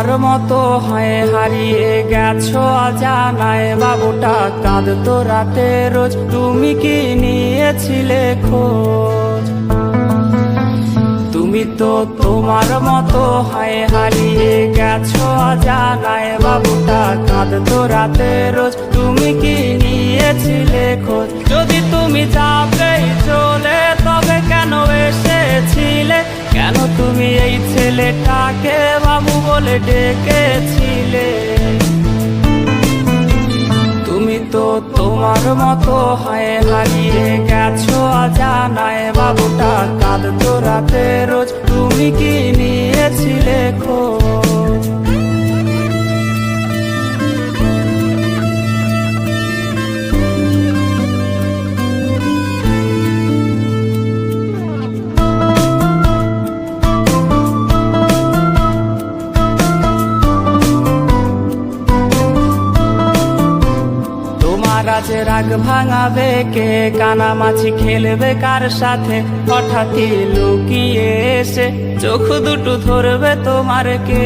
তোমার মতো হয় হারিয়ে গেছো অজানায়, বাবুটা কাঁদতো রাতে রোজ, তুমি কি নিয়েছিলে খোঁজ? তুমি তো তোমার মতো হয় হারিয়ে গেছো অজানায়, বাবুটা কাঁদতো রাতে রোজ, তুমি কি নিয়েছিলে খোঁজ? যদি তুমি যাবেই চলে তবে কেন এসেছিলে? কেন তুমি এই ছেলেটাকে বাবু বলে ডেকেছিলে? তুমি তো তোমার মতো হয় হারিয়ে গেছো অজানায়, বাবুটা কাঁদতো রাতে রোজ, তুমি কি নিয়েছিলে খোঁজ? আজ রাগ ভাঙাবে কে? কানামাছি খেলবে কার সাথে? হঠাৎই লুকিয়ে এসে চোখ দুটো ধরবে তোমার কে?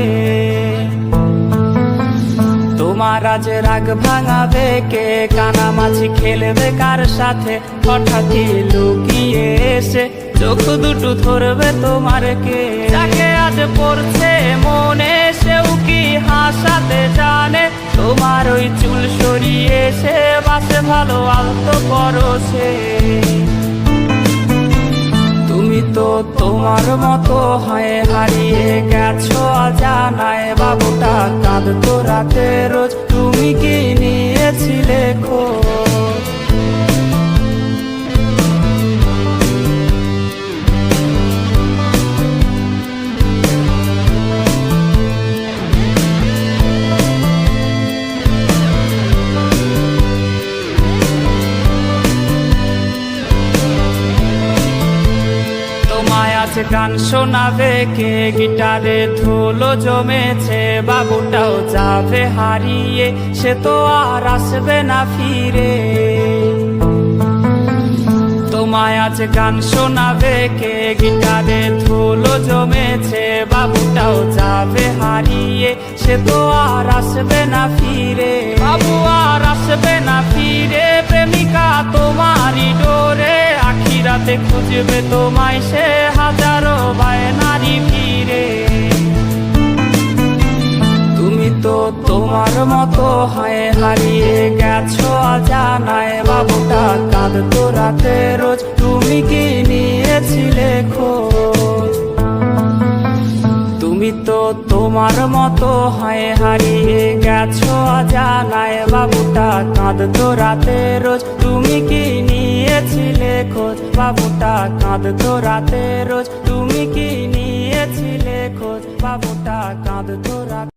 তোমার আজ রাগ ভাঙাবে কে? কানামাছি খেলবে কার সাথে? হঠাৎই লুকিয়ে এসে চোখ দুটো ধরবে তোমার কে? যাকে আজ পড়ছে মনে সেও কি হাসাতে জানে? তোমার ওই চুল সরিয়ে সে বাসে ভালো আলতো পরশে। তুমি তো তোমার মতো হয় হারিয়ে গেছো অজানায়, বাবুটা কাঁদতো রাতে রোজ, তুমি কি নিয়েছিলে খোঁজ? আজ গান শোনাবে কে? গিটারে ধুলো জমেছে, বাবুটাও যাবে হারিয়ে, সে তো আর আসবে না ফিরে। তোমায় আজ গান শোনাবে কে? গিটারে ধুলো জমেছে, বাবুটাও যাবে হারিয়ে, সে তো আর আসবে না ফিরে। বাবু আর আসবে না ফিরে, প্রেমিকা তোমারই ডোরে, আখিরাতে খুঁজবে তোমায় সে হাজারো বায়নারি ফিরে। তুমি তো তোমার মতো হয় হারিয়ে গেছো অজানায়, বাবুটা কাঁদতো রাতে রোজ, তুমি কি নিয়েছিলে খোঁজ? তুমি তো তোমার মতো হয় হারিয়ে গেছো অজানায়, বাবুটা কাঁদতো রাতে রোজ, তুমি কি নিয়েছিলে খোঁজ? বাবুটা কাঁদতো রাতে রোজ, তুমি কি নিয়েছিলে খোঁজ? বাবুটা কাঁদতো রাতে